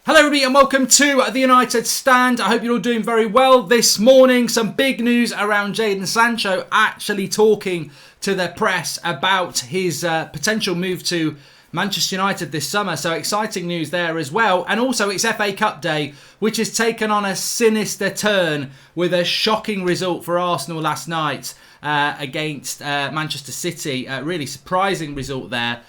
Hello everybody and welcome to the United Stand. I hope you're all doing very well. This morning, some big news around Jaden Sancho actually talking to the press about his potential move to Manchester United this summer. So exciting news there as well. And also it's FA Cup day, which has taken on a sinister turn with a shocking result for Arsenal last night against Manchester City. Really surprising result there,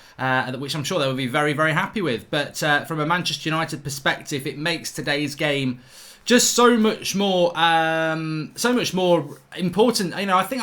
which I'm sure they will be very, very happy with. But from a Manchester United perspective, it makes today's game just so much more important. You know, I think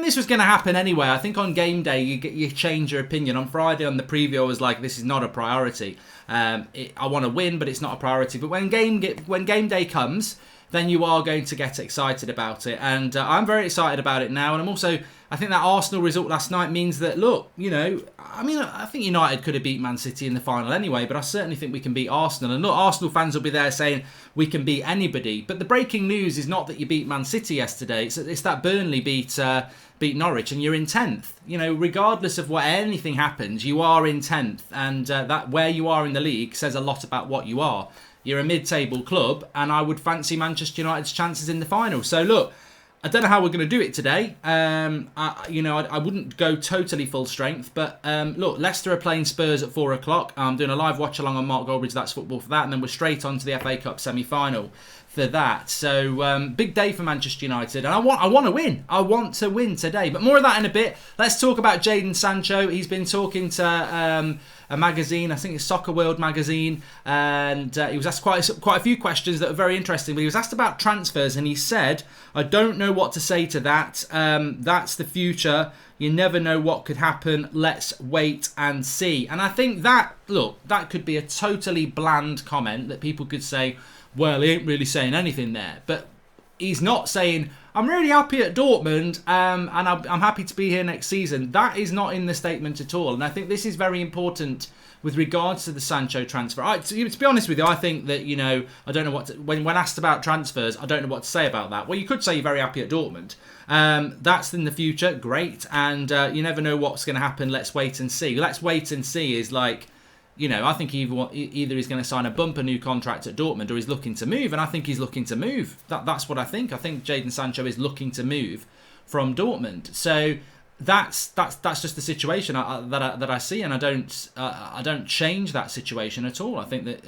this was going to happen anyway. I think on game day you change your opinion. On Friday on the preview, I was like, this is not a priority. I want to win, but it's not a priority. But when game day comes, then you are going to get excited about it. And I'm very excited about it now. And I think that Arsenal result last night means that, look, you know, I think United could have beat Man City in the final anyway, but I certainly think we can beat Arsenal. And look, Arsenal fans will be there saying we can beat anybody. But the breaking news is not that you beat Man City yesterday. It's that Burnley beat Norwich and you're in 10th. You know, regardless of what anything happens, you are in 10th. And that where you are in the league says a lot about what you are. You're a mid-table club, and I would fancy Manchester United's chances in the final. So look, I don't know how we're going to do it today. I wouldn't go totally full strength, but look, Leicester are playing Spurs at 4 o'clock. I'm doing a live watch along on Mark Goldbridge, That's Football, for that, and then we're straight on to the FA Cup semi-final for that. So big day for Manchester United, and I want to win. I want to win today, but more of that in a bit. Let's talk about Jaden Sancho. He's been talking to a magazine, I think it's Soccer World magazine, and he was asked quite a few questions that are very interesting. But he was asked about transfers, and he said, "I don't know what to say to that. That's the future. You never know what could happen. Let's wait and see." And I think that could be a totally bland comment that people could say, well, he ain't really saying anything there. But he's not saying, I'm really happy at Dortmund and I'm happy to be here next season. That is not in the statement at all. And I think this is very important with regards to the Sancho transfer. To be honest with you, I think that, you know, I don't know what to, when asked about transfers, I don't know what to say about that. Well, you could say you're very happy at Dortmund. That's in the future. Great. And you never know what's going to happen. Let's wait and see. Let's wait and see is like, you know, I think either he's going to sign a bumper new contract at Dortmund or he's looking to move, and I think he's looking to move. That's what I think. I think Jaden Sancho is looking to move from Dortmund. So that's just the situation that I see, and I don't change that situation at all. I think that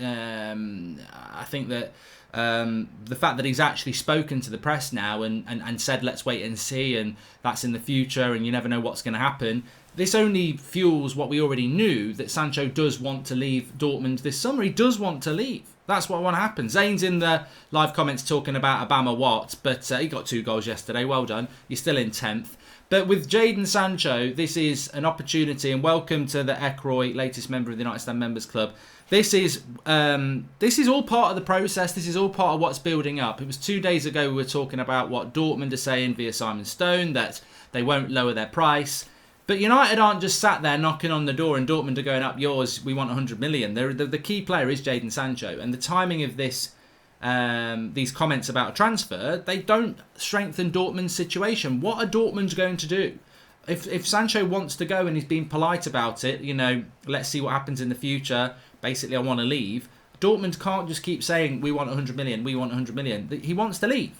the fact that he's actually spoken to the press now and said let's wait and see, and that's in the future, and you never know what's going to happen. This only fuels what we already knew, that Sancho does want to leave Dortmund this summer. He does want to leave. That's what want to happen. Zane's in the live comments talking about Obama Watt, but he got 2 goals yesterday. Well done. You're still in 10th. But with Jaden Sancho, this is an opportunity, and welcome to the Ekroy, latest member of the United Stand Members Club. This is all part of the process. This is all part of what's building up. It was 2 days ago we were talking about what Dortmund are saying via Simon Stone, that they won't lower their price. But United aren't just sat there knocking on the door and Dortmund are going up yours, we want 100 million. The key player is Jaden Sancho. And the timing of these comments about a transfer, they don't strengthen Dortmund's situation. What are Dortmund going to do? If Sancho wants to go and he's being polite about it, you know, let's see what happens in the future. Basically, I want to leave. Dortmund can't just keep saying, we want 100 million, we want 100 million. He wants to leave.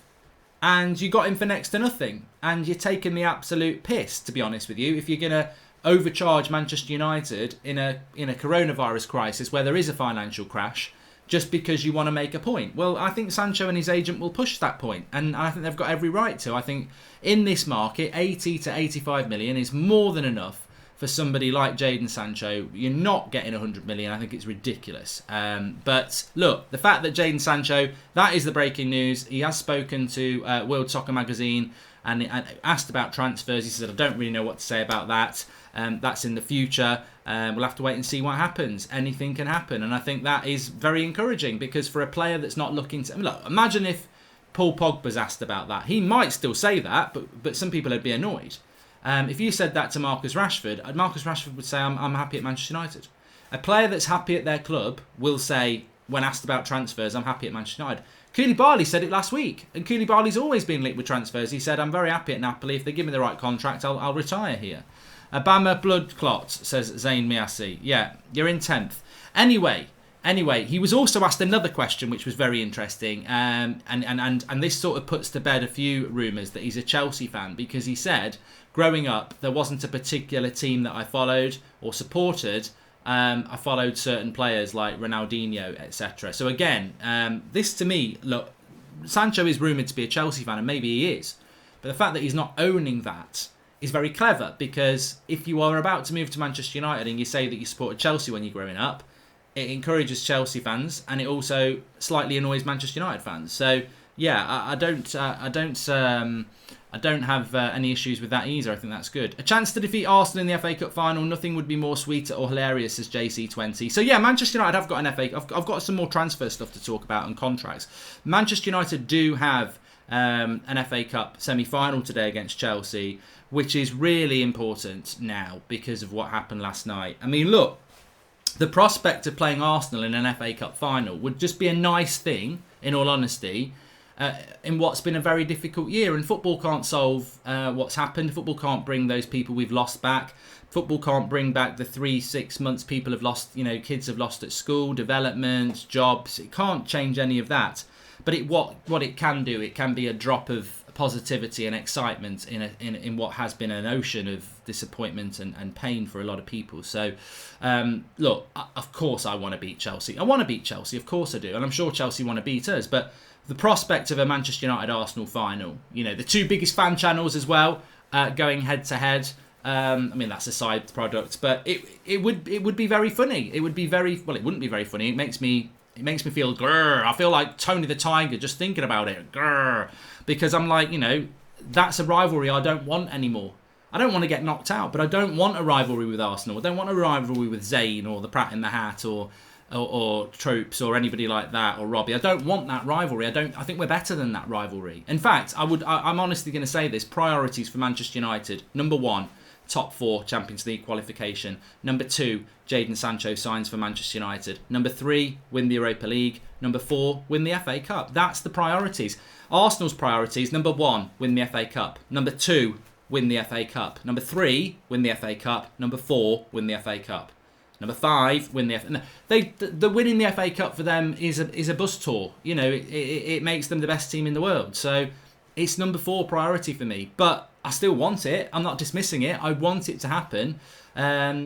And you got him for next to nothing. And you're taking the absolute piss, to be honest with you. If you're going to overcharge Manchester United in a coronavirus crisis where there is a financial crash, just because you want to make a point. Well, I think Sancho and his agent will push that point. And I think they've got every right to. I think in this market, 80 to 85 million is more than enough for somebody like Jaden Sancho. You're not getting 100 million. I think it's ridiculous. But look, the fact that Jaden Sancho, that is the breaking news. He has spoken to World Soccer Magazine and asked about transfers. He said, I don't really know what to say about that. That's in the future. We'll have to wait and see what happens. Anything can happen. And I think that is very encouraging, because for a player that's not looking to... look, imagine if Paul Pogba's asked about that. He might still say that, but some people would be annoyed. If you said that to Marcus Rashford would say, I'm happy at Manchester United. A player that's happy at their club will say, when asked about transfers, I'm happy at Manchester United. Koulibaly said it last week, and Koulibaly's always been linked with transfers. He said, I'm very happy at Napoli. If they give me the right contract, I'll retire here. Obama blood clot, says Zayn Miasi. Yeah, you're in 10th. Anyway, Anyway, he was also asked another question, which was very interesting, and this sort of puts to bed a few rumours that he's a Chelsea fan, because he said, growing up, there wasn't a particular team that I followed or supported. I followed certain players like Ronaldinho, etc. So again, this to me, look, Sancho is rumoured to be a Chelsea fan, and maybe he is. But the fact that he's not owning that is very clever, because if you are about to move to Manchester United and you say that you supported Chelsea when you're growing up, it encourages Chelsea fans, and it also slightly annoys Manchester United fans. So yeah, I don't have any issues with that either. I think that's good. A chance to defeat Arsenal in the FA Cup final. Nothing would be more sweeter or hilarious, says JC20. So yeah, Manchester United have got an FA. I've got some more transfer stuff to talk about and contracts. Manchester United do have an FA Cup semi-final today against Chelsea, which is really important now because of what happened last night. I mean, look, the prospect of playing Arsenal in an FA Cup final would just be a nice thing, in all honesty, in what's been a very difficult year. And football can't solve what's happened. Football can't bring those people we've lost back. Football can't bring back the 3-6 months people have lost, kids have lost at school, development, jobs. It can't change any of that. But what it can do, it can be a drop of positivity and excitement in what has been an ocean of disappointment and pain for a lot of people. So, look, of course I want to beat Chelsea. I want to beat Chelsea, of course I do. And I'm sure Chelsea want to beat us. But the prospect of a Manchester United-Arsenal final, the two biggest fan channels as well, going head-to-head, I mean, that's a side product. But it would be very funny. It would be very... Well, it wouldn't be very funny. It makes me feel grrr. I feel like Tony the Tiger just thinking about it. Grrr. Because I'm like, that's a rivalry I don't want anymore. I don't want to get knocked out, but I don't want a rivalry with Arsenal. I don't want a rivalry with Zayn or the Prat in the Hat or Tropes or anybody like that, or Robbie. I don't want that rivalry. I think we're better than that rivalry. In fact, I'm honestly going to say this. Priorities for Manchester United. Number 1, top 4 Champions League qualification. Number 2, Jaden Sancho signs for Manchester United. Number 3, win the Europa League. Number 4, win the FA Cup. That's the priorities. Arsenal's priorities: number 1, win the FA Cup. Number 2, win the FA Cup. Number 3, win the FA Cup. Number 4, win the FA Cup. Number 5, win the FA. The winning the FA Cup for them is a bus tour. It makes them the best team in the world. So it's number 4 priority for me. But I still want it. I'm not dismissing it. I want it to happen.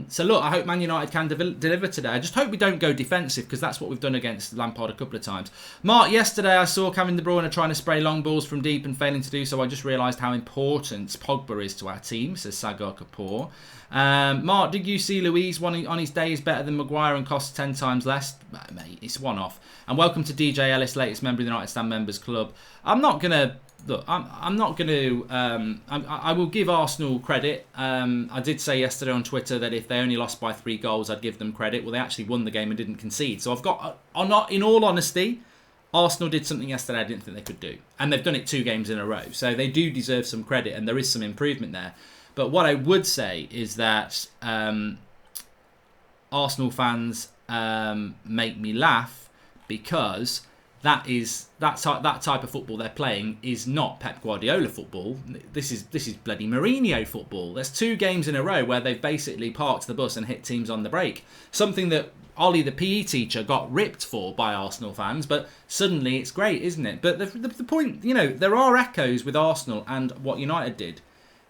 So look, I hope Man United can deliver today. I just hope we don't go defensive, because that's what we've done against Lampard a couple of times. Mark, yesterday I saw Kevin De Bruyne trying to spray long balls from deep and failing to do so. I just realised how important Pogba is to our team, says Sagar Kapoor. Mark, did you see Luiz on his day is better than Maguire and costs 10 times less? Mate, it's one off. And welcome to DJ Ellis, latest member of the United Stand Members Club. I'm not going to... Look, I'm not going to... I will give Arsenal credit. I did say yesterday on Twitter that if they only lost by 3 goals, I'd give them credit. Well, they actually won the game and didn't concede. So I've got... in all honesty, Arsenal did something yesterday I didn't think they could do. And they've done it 2 games in a row. So they do deserve some credit, and there is some improvement there. But what I would say is that Arsenal fans make me laugh, because... That type of football they're playing is not Pep Guardiola football. This is bloody Mourinho football. There's 2 games in a row where they've basically parked the bus and hit teams on the break. Something that Ollie, the PE teacher, got ripped for by Arsenal fans, but suddenly it's great, isn't it? But the point, there are echoes with Arsenal and what United did.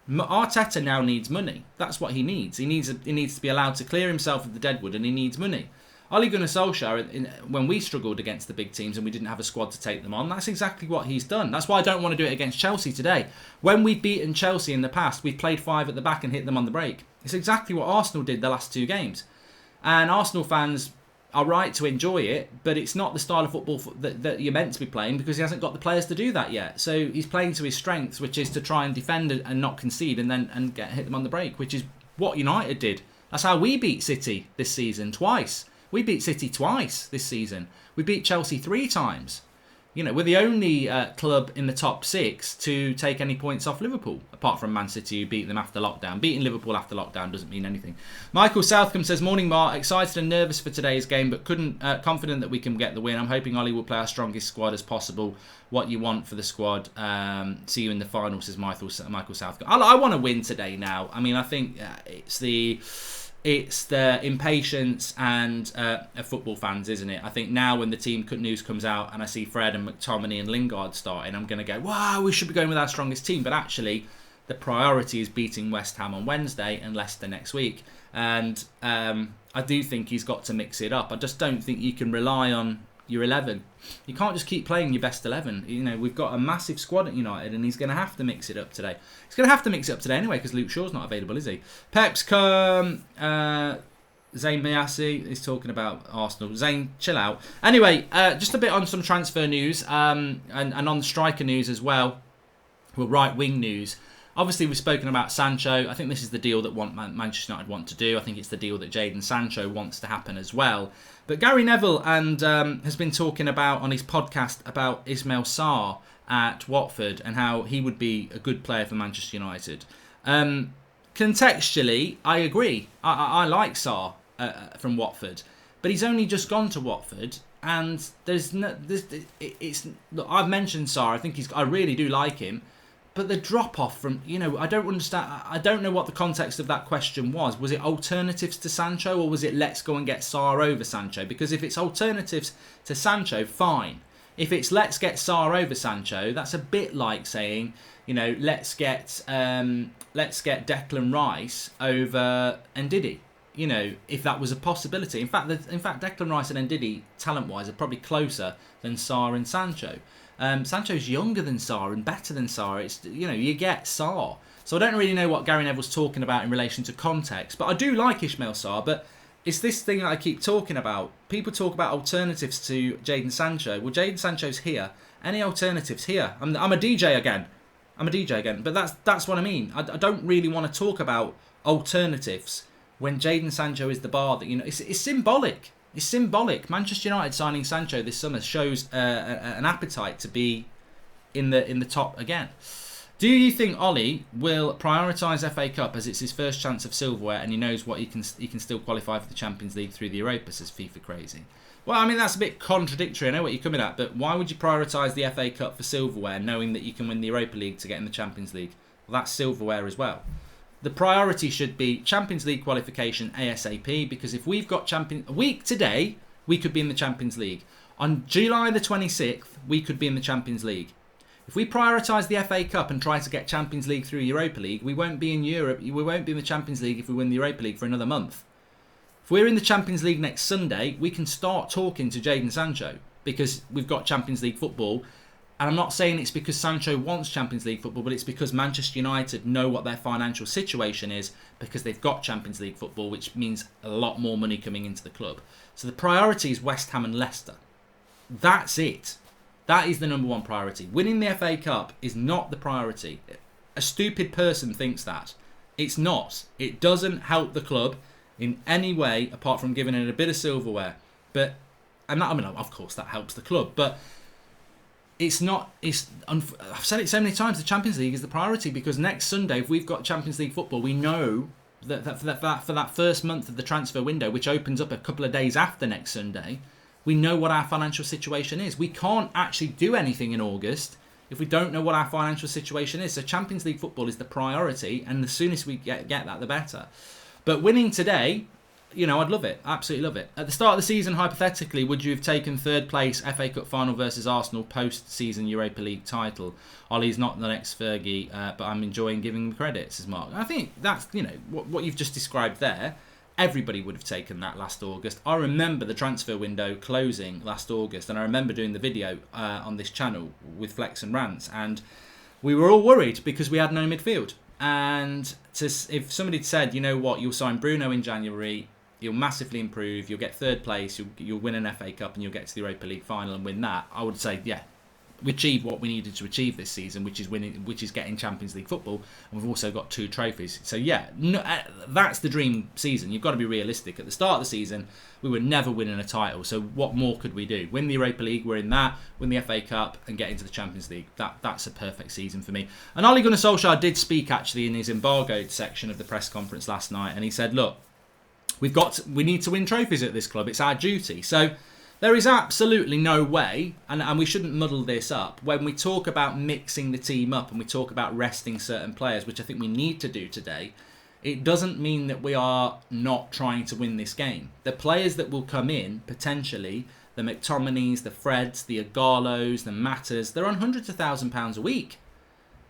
Arteta now needs money. That's what he needs. He needs to be allowed to clear himself of the deadwood, and he needs money. Ole Gunnar Solskjaer, when we struggled against the big teams and we didn't have a squad to take them on, that's exactly what he's done. That's why I don't want to do it against Chelsea today. When we've beaten Chelsea in the past, we've played 5 at the back and hit them on the break. It's exactly what Arsenal did the last 2 games. And Arsenal fans are right to enjoy it, but it's not the style of football that you're meant to be playing, because he hasn't got the players to do that yet. So he's playing to his strengths, which is to try and defend and not concede and hit them on the break, which is what United did. That's how we beat City this season, twice. We beat City twice this season. We beat Chelsea 3 times. We're the only club in the top 6 to take any points off Liverpool, apart from Man City, who beat them after lockdown. Beating Liverpool after lockdown doesn't mean anything. Michael Southcombe says, morning Mark, excited and nervous for today's game, but confident that we can get the win. I'm hoping Ollie will play our strongest squad as possible. What you want for the squad. See you in the final, says Michael Southcombe. I want to win today now. I mean, I think it's the... it's the impatience and of football fans, isn't it? I think now when the team news comes out and I see Fred and McTominay and Lingard starting, I'm going to go, wow, we should be going with our strongest team. But actually, the priority is beating West Ham on Wednesday and Leicester next week. And I do think he's got to mix it up. I just don't think you can rely on your 11. You can't just keep playing your best 11. You know, we've got a massive squad at United and he's going to have to mix it up today. He's going to have to mix it up today anyway because Luke Shaw's not available, is he? Pep's come. Zayn Biassi is talking about Arsenal. Zayn, chill out. Anyway, just a bit on some transfer news and on the striker news as well. Well, right-wing news. Obviously, we've spoken about Sancho. I think this is the deal that Manchester United want to do. I think it's the deal that Jaden Sancho wants to happen as well. But Gary Neville has been talking about on his podcast about Ismail Sarr at Watford and how he would be a good player for Manchester United. Contextually, I agree. I like Sarr from Watford, but he's only just gone to Watford, and look, I've mentioned Sarr. I really do like him. But the drop-off from, I don't understand. I don't know what the context of that question was. Was it alternatives to Sancho or was it let's go and get Sarr over Sancho? Because if it's alternatives to Sancho, fine. If it's let's get Sarr over Sancho, that's a bit like saying, let's get Declan Rice over Ndidi. If that was a possibility. In fact, Declan Rice and Ndidi, talent-wise, are probably closer than Sarr and Sancho. Sancho's younger than Sarr and better than Sarr. It's, you get Sarr. So I don't really know what Gary Neville's talking about in relation to context. But I do like Ismail Sarr. But it's this thing that I keep talking about. People talk about alternatives to Jaden Sancho. Well, Jaden Sancho's here. Any alternatives here? I'm a DJ again. But that's what I mean. I don't really want to talk about alternatives when Jaden Sancho is the bar that, it's symbolic. It's symbolic. Manchester United signing Sancho this summer shows an appetite to be in the top again. Do you think Ollie will prioritise FA Cup as it's his first chance of silverware and he knows what he can still qualify for the Champions League through the Europa, says FIFA Crazy? Well, I mean, that's a bit contradictory. I know what you're coming at, but why would you prioritise the FA Cup for silverware knowing that you can win the Europa League to get in the Champions League? Well, that's silverware as well. The priority should be Champions League qualification ASAP, because if we've got a week today, we could be in the Champions League. On July the 26th, we could be in the Champions League. If we prioritise the FA Cup and try to get Champions League through Europa League, we won't be in Europe. We won't be in the Champions League if we win the Europa League for another month. If we're in the Champions League next Sunday, we can start talking to Jaden Sancho because we've got Champions League football. And I'm not saying it's because Sancho wants Champions League football, but it's because Manchester United know what their financial situation is because they've got Champions League football, which means a lot more money coming into the club. So the priority is West Ham and Leicester. That's it. That is the number one priority. Winning the FA Cup is not the priority. A stupid person thinks that. It's not. It doesn't help the club in any way apart from giving it a bit of silverware. Of course, that helps the club, but it's not. I've said it so many times. The Champions League is the priority because next Sunday, if we've got Champions League football, we know that for that first month of the transfer window, which opens up a couple of days after next Sunday, we know what our financial situation is. We can't actually do anything in August if we don't know what our financial situation is. So Champions League football is the priority, and the soonest we get that, the better. But winning today, I'd love it. Absolutely love it. At the start of the season, hypothetically, would you have taken third place FA Cup final versus Arsenal post-season Europa League title? Ollie's not the next Fergie, but I'm enjoying giving him credit, says Mark. I think that's, what you've just described there. Everybody would have taken that last August. I remember the transfer window closing last August, and I remember doing the video on this channel with Flex and Rants, and we were all worried because we had no midfield. And if somebody had said, you'll sign Bruno in January, you'll massively improve, you'll get third place, you'll win an FA Cup and you'll get to the Europa League final and win that, I would say, yeah, we achieved what we needed to achieve this season, which is getting Champions League football, and we've also got 2 trophies. So yeah, that's the dream season. You've got to be realistic. At the start of the season, we were never winning a title, so what more could we do? Win the Europa League, we're in that, win the FA Cup, and get into the Champions League. That's a perfect season for me. And Ole Gunnar Solskjaer did speak actually in his embargoed section of the press conference last night, and he said, look, we need to win trophies at this club. It's our duty. So there is absolutely no way, and we shouldn't muddle this up, when we talk about mixing the team up and we talk about resting certain players, which I think we need to do today, it doesn't mean that we are not trying to win this game. The players that will come in, potentially, the McTominays, the Freds, the Agalos, the Matters, they're on hundreds of £1,000s a week.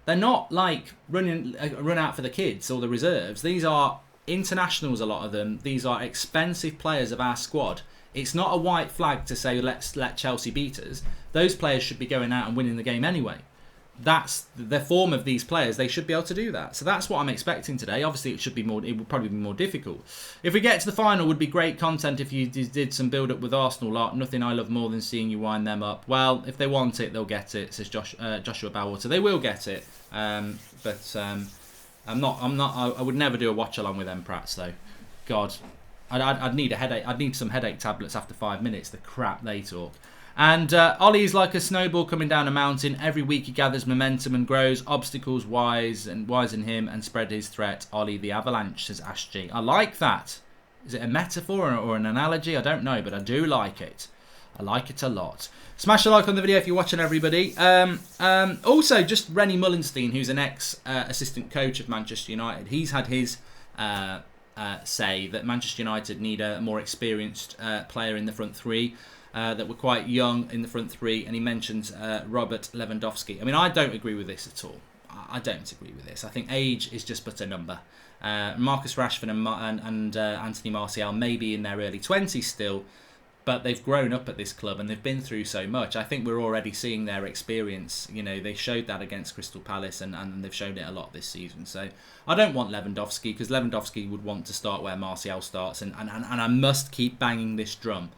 They're not like run out for the kids or the reserves. These are internationals, a lot of them. These are expensive players of our squad. It's not a white flag to say let's let Chelsea beat us. Those players should be going out and winning the game anyway. That's the form of these players. They should be able to do that. So that's what I'm expecting today. Obviously, it would probably be more difficult. If we get to the final, it would be great content if you did some build-up with Arsenal. Like, nothing I love more than seeing you wind them up. Well, if they want it, they'll get it, says Joshua Bowater. They will get it. But I'm not. I would never do a watch-along with them Prats, though. God, I'd need a headache. I'd need some headache tablets after 5 minutes. The crap they talk. And Ollie's like a snowball coming down a mountain. Every week he gathers momentum and grows. Obstacles wisen him and spread his threat. Ollie the Avalanche, says Ash G. I like that. Is it a metaphor or an analogy? I don't know, but I do like it. I like it a lot. Smash a like on the video if you're watching, everybody. Also, just Rennie Mullenstein, who's an ex-assistant coach of Manchester United. He's had his say that Manchester United need a more experienced player in the front three. That were quite young in the front three, and he mentions Robert Lewandowski. I mean, I don't agree with this at all. I don't agree with this. I think age is just but a number. Marcus Rashford and Anthony Martial may be in their early 20s still, but they've grown up at this club and they've been through so much. I think we're already seeing their experience. You know, they showed that against Crystal Palace, and they've shown it a lot this season. So I don't want Lewandowski, because Lewandowski would want to start where Martial starts, and I must keep banging this drum.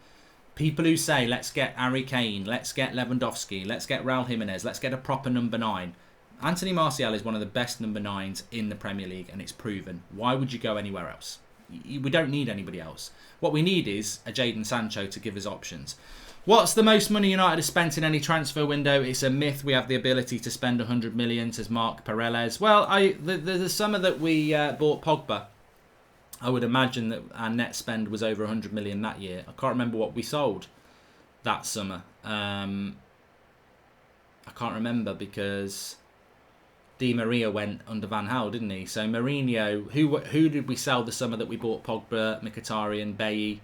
People who say, let's get Harry Kane, let's get Lewandowski, let's get Raul Jimenez, let's get a proper number 9. Anthony Martial is one of the best number 9s in the Premier League, and it's proven. Why would you go anywhere else? We don't need anybody else. What we need is a Jaden Sancho to give us options. What's the most money United has spent in any transfer window? It's a myth we have the ability to spend 100 million, says Mark Pareles. Well, the summer that we bought Pogba, I would imagine that our net spend was over 100 million that year. I can't remember what we sold that summer. I can't remember because Di Maria went under Van Gaal, didn't he? So Mourinho, who did we sell the summer that we bought Pogba, Mkhitaryan, Bailly?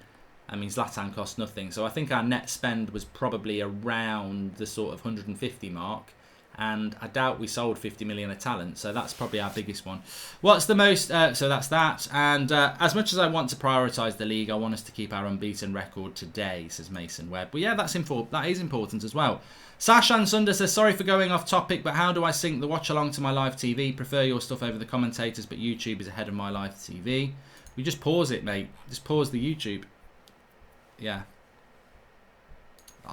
I mean, Zlatan cost nothing. So I think our net spend was probably around the sort of 150 mark. And I doubt we sold 50 million of talent, so that's probably our biggest one. What's the most? So that's that. And as much as I want to prioritise the league, I want us to keep our unbeaten record today, says Mason Webb. But yeah, that is important as well. Sashan Sunder says, sorry for going off topic, but how do I sync the watch along to my live TV? Prefer your stuff over the commentators, but YouTube is ahead of my live TV. We just pause it, mate. Just pause the YouTube. Yeah.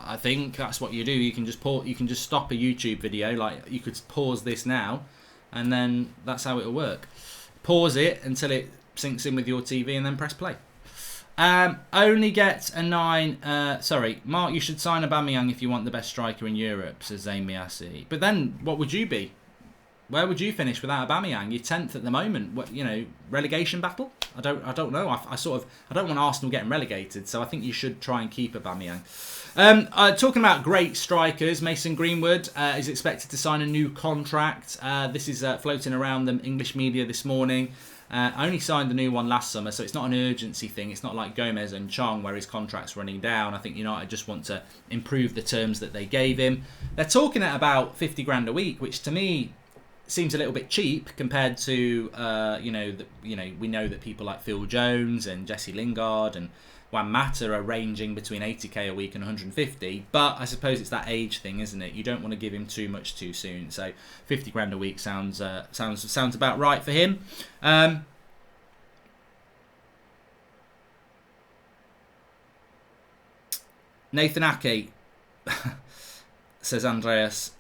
I think that's what you do. You can just pause, you can just stop a YouTube video, like you could pause this now, and then that's how it'll work. Pause it until it syncs in with your TV, and then press play. Only get a 9. Sorry, Mark, you should sign Aubameyang if you want the best striker in Europe, says Zayn Miasi. But then, what would you be? Where would you finish without Aubameyang? You're 10th at the moment. What, you know, relegation battle? I don't know. I don't want Arsenal getting relegated, so I think you should try and keep Aubameyang. Talking about great strikers, Mason Greenwood is expected to sign a new contract. This is floating around the English media this morning. Only signed the new one last summer, so it's not an urgency thing. It's not like Gomez and Chong where his contract's running down. I think United just want to improve the terms that they gave him. They're talking at about 50 grand a week, which to me seems a little bit cheap compared to we know that people like Phil Jones and Jesse Lingard and Juan Mata are ranging between 80k a week and 150, but I suppose it's that age thing, isn't it? You don't want to give him too much too soon, so 50 grand a week sounds about right for him. Nathan Ake says Andreas.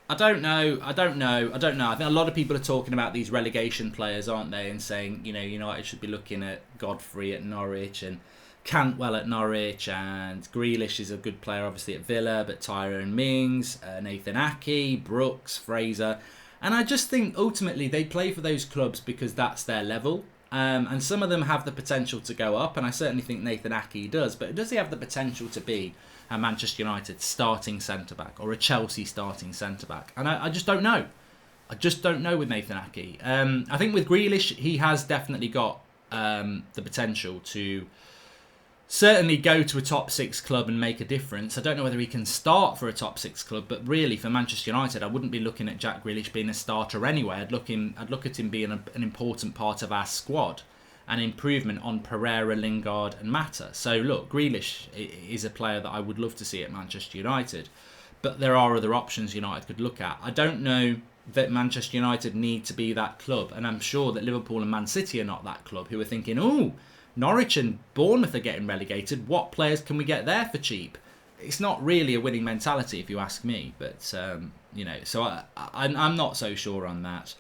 I don't know. I think a lot of people are talking about these relegation players, aren't they? And saying, you know, United should be looking at Godfrey at Norwich and Cantwell at Norwich, and Grealish is a good player, obviously, at Villa, but Tyrone Mings, Nathan Ake, Brooks, Fraser. And I just think, ultimately, they play for those clubs because that's their level. And some of them have the potential to go up, and I certainly think Nathan Ake does. But does he have the potential to be a Manchester United starting centre-back or a Chelsea starting centre-back? And I just don't know. I just don't know with Nathan Ake. I think with Grealish, he has definitely got the potential to certainly go to a top 6 club and make a difference. I don't know whether he can start for a top 6 club, but really for Manchester United, I wouldn't be looking at Jack Grealish being a starter anyway. I'd look at him being an important part of our squad, an improvement on Pereira, Lingard and Mata. So look, Grealish is a player that I would love to see at Manchester United, but there are other options United could look at. I don't know that Manchester United need to be that club, and I'm sure that Liverpool and Man City are not that club who are thinking, oh, Norwich and Bournemouth are getting relegated, what players can we get there for cheap? It's not really a winning mentality if you ask me, but so I'm not so sure on that.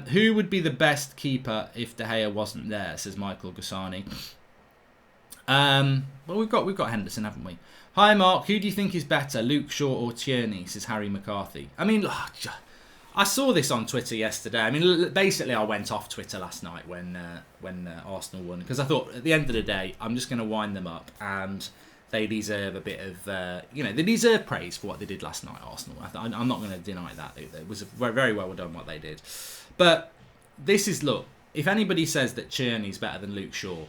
Who would be the best keeper if De Gea wasn't there, says Michael Gassani. Well, we've got Henderson, haven't we? Hi Mark, who do you think is better, Luke Shaw or Tierney, says Harry McCarthy. I mean, I saw this on Twitter yesterday. I mean, basically, I went off Twitter last night when Arsenal won, because I thought at the end of the day, I'm just going to wind them up, and they deserve a bit of, they deserve praise for what they did last night, Arsenal. I'm not going to deny that. It was very well done what they did. But this is, look, if anybody says that Tierney's better than Luke Shaw,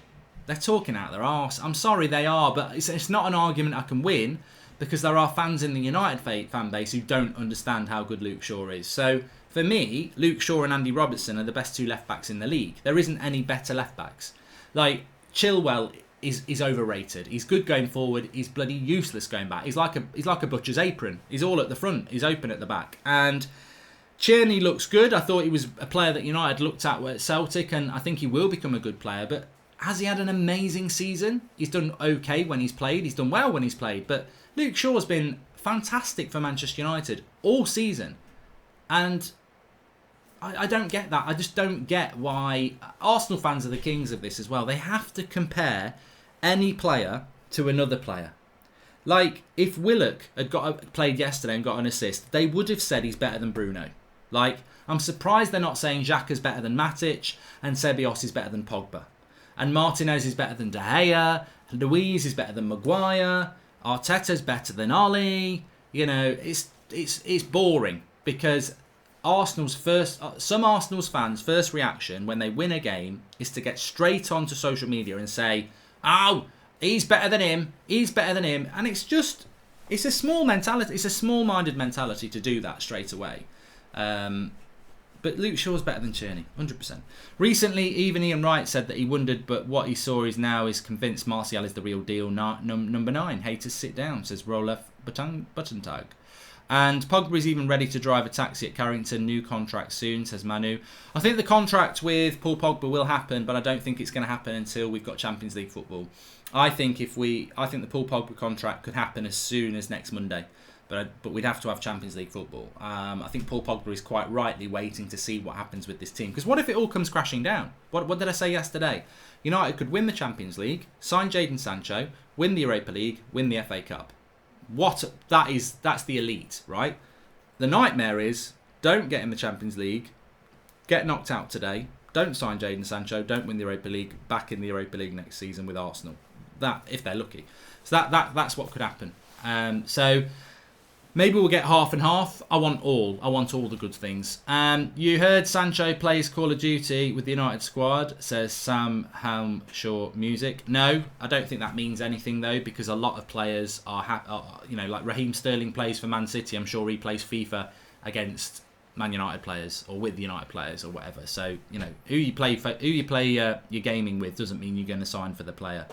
they're talking out their arse. I'm sorry they are, but it's not an argument I can win, because there are fans in the United fan base who don't understand how good Luke Shaw is. So, for me, Luke Shaw and Andy Robertson are the best 2 left-backs in the league. There isn't any better left-backs. Like, Chilwell is overrated. He's good going forward. He's bloody useless going back. He's like a butcher's apron. He's all at the front. He's open at the back. And Tierney looks good. I thought he was a player that United looked at at Celtic, and I think he will become a good player. But has he had an amazing season? He's done okay when he's played. He's done well when he's played. But Luke Shaw's been fantastic for Manchester United all season. And I don't get that. I just don't get why Arsenal fans are the kings of this as well. They have to compare any player to another player. Like, if Willock had played yesterday and got an assist, they would have said he's better than Bruno. Like, I'm surprised they're not saying Xhaka's better than Matic and Ceballos is better than Pogba. And Martinez is better than De Gea, Luiz is better than Maguire, Arteta's better than Oli. You know, it's boring, because some Arsenal's fans' first reaction when they win a game is to get straight onto social media and say, oh, he's better than him, and it's a small mentality, it's a small-minded mentality to do that straight away. But Luke Shaw's better than Tierney, 100%. Recently, even Ian Wright said that he wondered, but what he saw is now is convinced Martial is the real deal. Number 9, haters sit down, says Rolef Button Tag. And Pogba is even ready to drive a taxi at Carrington. New contract soon, says Manu. I think the contract with Paul Pogba will happen, but I don't think it's going to happen until we've got Champions League football. I think the Paul Pogba contract could happen as soon as next Monday. But we'd have to have Champions League football. I think Paul Pogba is quite rightly waiting to see what happens with this team. Because what if it all comes crashing down? What did I say yesterday? United could win the Champions League, sign Jaden Sancho, win the Europa League, win the FA Cup. That's the elite, right? The nightmare is, don't get in the Champions League, get knocked out today, don't sign Jaden Sancho, don't win the Europa League, back in the Europa League next season with Arsenal. That, if they're lucky. So that's what could happen. So maybe we'll get half and half. I want all the good things. You heard Sancho plays Call of Duty with the United squad, says Sam Hamshaw Music. No, I don't think that means anything though, because a lot of players are like Raheem Sterling plays for Man City. I'm sure he plays FIFA against Man United players or with United players or whatever. So who you play your gaming with doesn't mean you're going to sign for the player.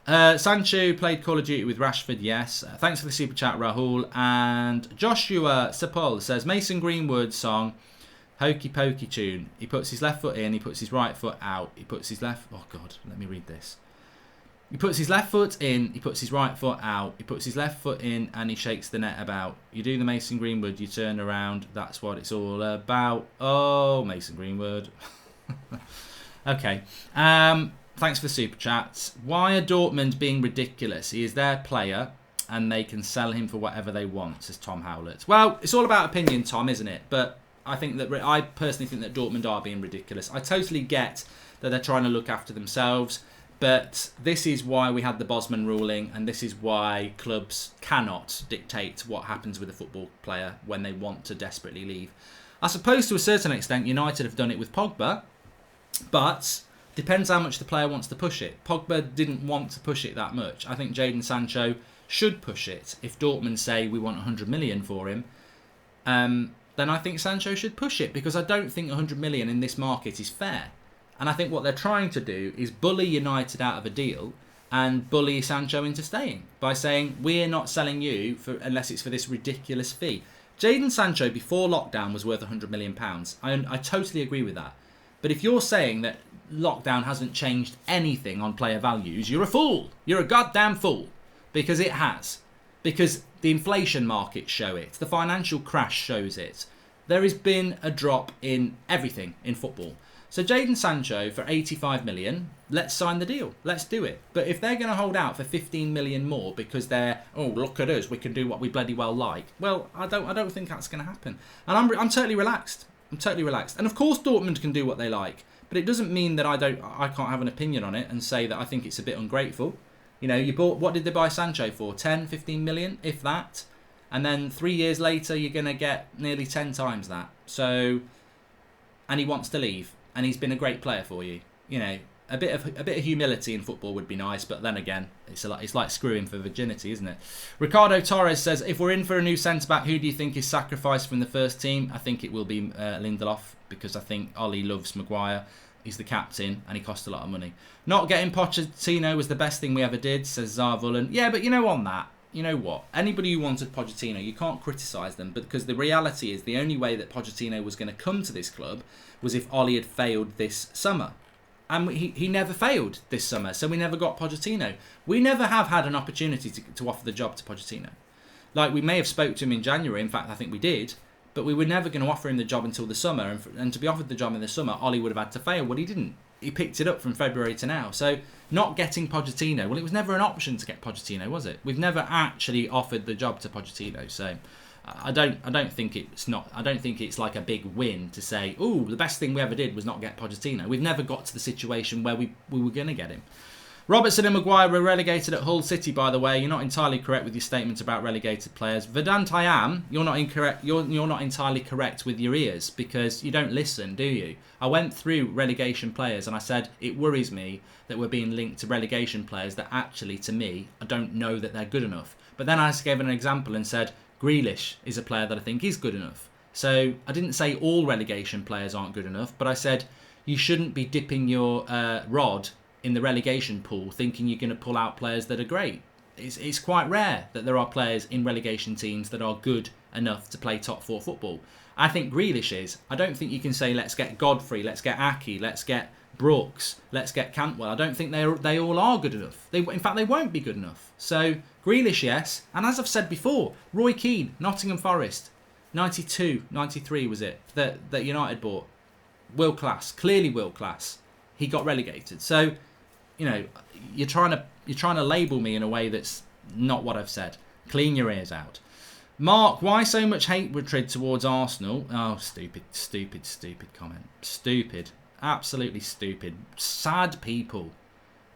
Sancho played Call of Duty with Rashford, yes. Thanks for the super chat, Rahul. And Joshua Sapol says, Mason Greenwood song, Hokey Pokey tune. He puts his left foot in, he puts his right foot out. He puts his left... Oh, God, let me read this. He puts his left foot in, he puts his right foot out. He puts his left foot in and he shakes the net about. You do the Mason Greenwood, you turn around. That's what it's all about. Oh, Mason Greenwood. Okay. Thanks for the super chats. Why are Dortmund being ridiculous? He is their player and they can sell him for whatever they want, says Tom Howlett. Well, it's all about opinion, Tom, isn't it? But I personally think that Dortmund are being ridiculous. I totally get that they're trying to look after themselves, but this is why we had the Bosman ruling, and this is why clubs cannot dictate what happens with a football player when they want to desperately leave. I suppose to a certain extent United have done it with Pogba, but depends how much the player wants to push it. Pogba didn't want to push it that much. I think Jaden Sancho should push it. If Dortmund say we want 100 million for him, then I think Sancho should push it, because I don't think 100 million in this market is fair. And I think what they're trying to do is bully United out of a deal and bully Sancho into staying by saying, we're not selling you unless it's for this ridiculous fee. Jaden Sancho before lockdown was worth £100 million. I totally agree with that. But if you're saying that lockdown hasn't changed anything on player values, you're a fool. You're a goddamn fool. Because it has. Because the inflation markets show it. The financial crash shows it. There has been a drop in everything in football. So Jaden Sancho for 85 million, let's sign the deal. Let's do it. But if they're going to hold out for 15 million more because they're, oh, look at us, we can do what we bloody well like. Well, I don't think that's going to happen. And I'm totally relaxed. I'm totally relaxed. And of course Dortmund can do what they like. But it doesn't mean that I can't have an opinion on it and say that I think it's a bit ungrateful. You know, what did they buy Sancho for? 10, 15 million, if that? And then 3 years later, you're going to get nearly 10 times that. So, and he wants to leave. And he's been a great player for you. You know, a bit of humility in football would be nice, but then again, it's like screwing for virginity, isn't it? Ricardo Torres says, if we're in for a new centre-back, who do you think is sacrificed from the first team? I think it will be Lindelof, because I think Ollie loves Maguire. He's the captain, and he cost a lot of money. Not getting Pochettino was the best thing we ever did, says Zarvullen. Yeah, but you know, on that, you know what? Anybody who wanted Pochettino, you can't criticise them, because the reality is the only way that Pochettino was going to come to this club was if Ollie had failed this summer. And he never failed this summer, so we never got Pochettino. We never have had an opportunity to offer the job to Pochettino. Like, we may have spoke to him in January, in fact, I think we did, but we were never going to offer him the job until the summer. And to be offered the job in the summer, Ollie would have had to fail. Well, he didn't. He picked it up from February to now. So not getting Pochettino, well, it was never an option to get Pochettino, was it? We've never actually offered the job to Pochettino. So I don't think it's like a big win to say, oh, the best thing we ever did was not get Pochettino. We've never got to the situation where we were going to get him. Robertson and Maguire were relegated at Hull City, by the way. You're not entirely correct with your statement about relegated players. Verdant, I am. You're not incorrect. You're not entirely correct with your ears, because you don't listen, do you? I went through relegation players and I said it worries me that we're being linked to relegation players that actually, to me, I don't know that they're good enough. But then I just gave an example and said Grealish is a player that I think is good enough. So I didn't say all relegation players aren't good enough, but I said you shouldn't be dipping your rod in the relegation pool thinking you're going to pull out players that are great. It's quite rare that there are players in relegation teams that are good enough to play top four football. I think Grealish is. I don't think you can say let's get Godfrey, let's get Aki, let's get Brooks, let's get Cantwell. I don't think they all are good enough. In fact, they won't be good enough. So Grealish, yes. And as I've said before, Roy Keane, Nottingham Forest, 92, 93 was it, that United bought. World class, clearly world class. He got relegated. So, you know, you're trying to label me in a way that's not what I've said. Clean your ears out. Mark, why so much hatred towards Arsenal? Oh, stupid comment. Stupid. Absolutely stupid. Sad people.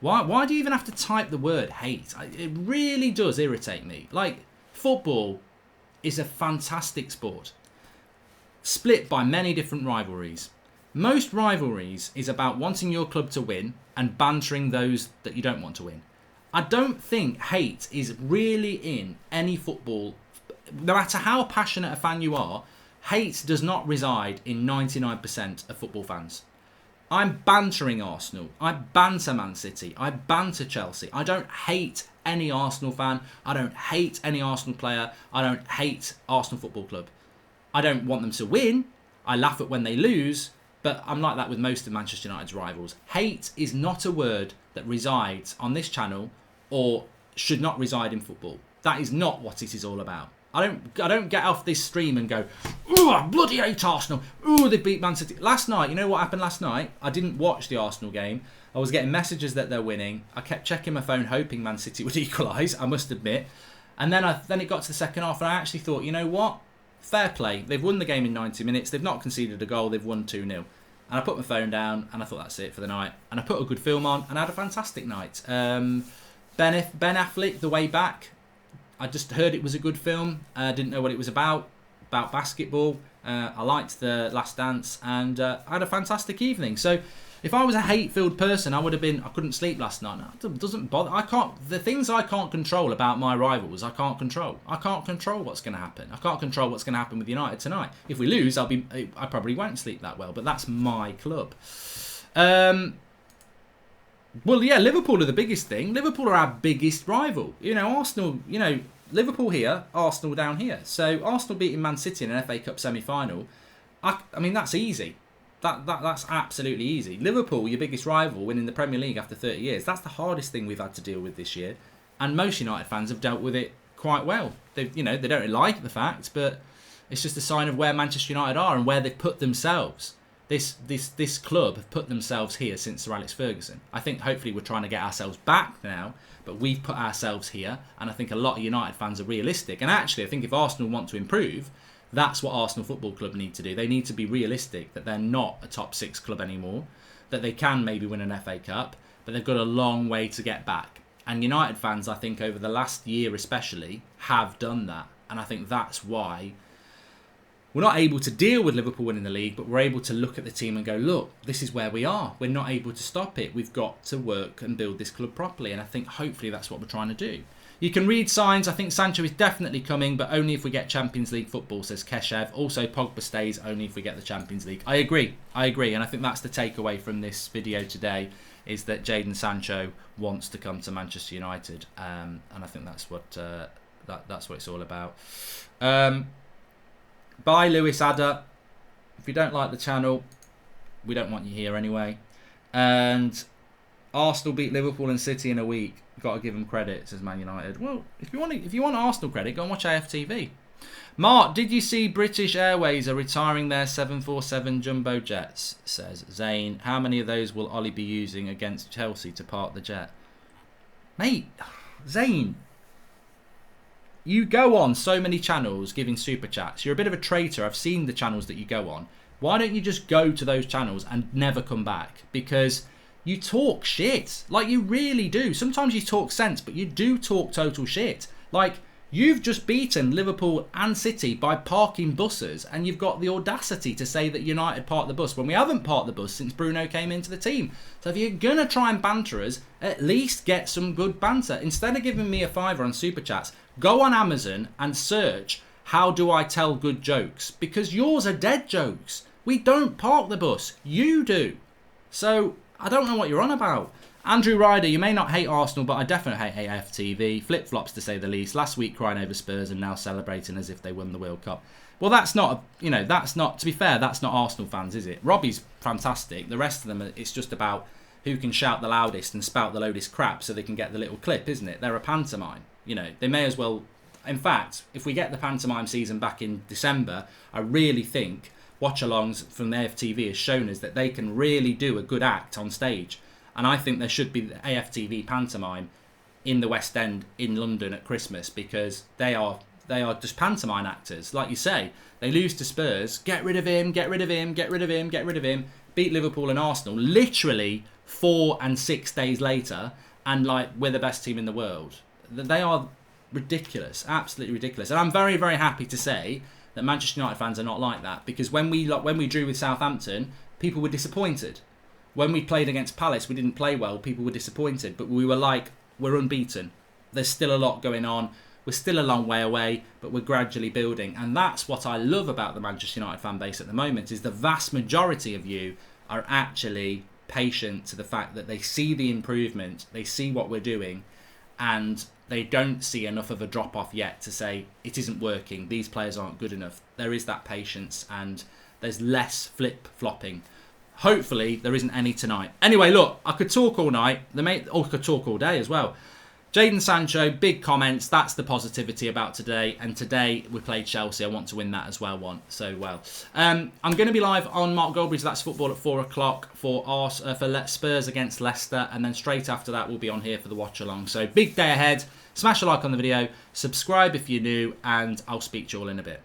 Why do you even have to type the word hate? It really does irritate me. Like, football is a fantastic sport. Split by many different rivalries. Most rivalries is about wanting your club to win and bantering those that you don't want to win. I don't think hate is really in any football. No matter how passionate a fan you are, hate does not reside in 99% of football fans. I'm bantering Arsenal. I banter Man City. I banter Chelsea. I don't hate any Arsenal fan. I don't hate any Arsenal player. I don't hate Arsenal Football Club. I don't want them to win. I laugh at when they lose. But I'm like that with most of Manchester United's rivals. Hate is not a word that resides on this channel or should not reside in football. That is not what it is all about. I don't get off this stream and go, ooh, I bloody hate Arsenal. Ooh, they beat Man City. Last night, you know what happened last night? I didn't watch the Arsenal game. I was getting messages that they're winning. I kept checking my phone hoping Man City would equalise, I must admit. And then it got to the second half and I actually thought, you know what? Fair play. They've won the game in 90 minutes. They've not conceded a goal. They've won 2-0. And I put my phone down and I thought that's it for the night. And I put a good film on and I had a fantastic night. Ben Affleck, The Way Back. I just heard it was a good film. I didn't know what it was about. about basketball. I liked The Last Dance, and I had a fantastic evening. So if I was a hate-filled person, I couldn't sleep last night. No, it doesn't bother. The things I can't control about my rivals, I can't control. I can't control what's going to happen. I can't control what's going to happen with United tonight. If we lose, I probably won't sleep that well, but that's my club. Well, yeah, Liverpool are the biggest thing. Liverpool are our biggest rival. Arsenal, Liverpool here, Arsenal down here. So Arsenal beating Man City in an FA Cup semi-final, I mean, that's easy. That's absolutely easy. Liverpool, your biggest rival, winning the Premier League after 30 years. That's the hardest thing we've had to deal with this year. And most United fans have dealt with it quite well. They don't really like the fact, but it's just a sign of where Manchester United are and where they've put themselves. This club have put themselves here since Sir Alex Ferguson. I think hopefully we're trying to get ourselves back now, but we've put ourselves here, and I think a lot of United fans are realistic. And actually, I think if Arsenal want to improve, that's what Arsenal Football Club need to do. They need to be realistic that they're not a top 6 club anymore, that they can maybe win an FA Cup, but they've got a long way to get back. And United fans, I think, over the last year especially, have done that. And I think that's why we're not able to deal with Liverpool winning the league, but we're able to look at the team and go, look, this is where we are. We're not able to stop it. We've got to work and build this club properly. And I think hopefully that's what we're trying to do. You can read signs. I think Sancho is definitely coming, but only if we get Champions League football, says Keshev. Also, Pogba stays only if we get the Champions League. I agree. And I think that's the takeaway from this video today, is that Jaden Sancho wants to come to Manchester United. And I think that's what that's what it's all about. Bye, Lewis Adder. If you don't like the channel, we don't want you here anyway. And Arsenal beat Liverpool and City in a week. Got to give them credit, says Man United. Well, if you want Arsenal credit, go and watch AFTV. Mark, did you see British Airways are retiring their 747 jumbo jets? Says Zane. How many of those will Ollie be using against Chelsea to park the jet? Mate, Zane, you go on so many channels giving super chats. You're a bit of a traitor. I've seen the channels that you go on. Why don't you just go to those channels and never come back? Because you talk shit. Like, you really do. Sometimes you talk sense, but you do talk total shit. Like, you've just beaten Liverpool and City by parking buses, and you've got the audacity to say that United parked the bus when we haven't parked the bus since Bruno came into the team. So if you're going to try and banter us, at least get some good banter. Instead of giving me a fiver on Super Chats, go on Amazon and search, how do I tell good jokes? Because yours are dead jokes. We don't park the bus. You do. So I don't know what you're on about. Andrew Ryder, you may not hate Arsenal, but I definitely hate AFTV. Flip-flops, to say the least. Last week crying over Spurs and now celebrating as if they won the World Cup. Well, that's not, to be fair, that's not Arsenal fans, is it? Robbie's fantastic. The rest of them, it's just about who can shout the loudest and spout the loudest crap so they can get the little clip, isn't it? They're a pantomime. They may as well. In fact, if we get the pantomime season back in December, I really think watch-alongs from the AFTV has shown us that they can really do a good act on stage. And I think there should be the AFTV pantomime in the West End in London at Christmas, because they are just pantomime actors. Like you say, they lose to Spurs, get rid of him, get rid of him, get rid of him, get rid of him, beat Liverpool and Arsenal literally 4 and 6 days later, and like, we're the best team in the world. They are ridiculous, absolutely ridiculous. And I'm very, very happy to say that Manchester United fans are not like that, because when we drew with Southampton, people were disappointed. When we played against Palace, we didn't play well, people were disappointed, but we were like, we're unbeaten. There's still a lot going on. We're still a long way away, but we're gradually building. And that's what I love about the Manchester United fan base at the moment, is the vast majority of you are actually patient to the fact that they see the improvement, they see what we're doing, and they don't see enough of a drop-off yet to say, it isn't working, these players aren't good enough. There is that patience, and there's less flip-flopping. Hopefully, there isn't any tonight. Anyway, look, I could talk all night. I could talk all day as well. Jaden Sancho, big comments. That's the positivity about today. And today, we played Chelsea. I want to win that as well. I'm going to be live on Mark Goldbridge, That's Football, at 4 o'clock for Spurs against Leicester. And then straight after that, we'll be on here for the watch-along. So, big day ahead. Smash a like on the video. Subscribe if you're new. And I'll speak to you all in a bit.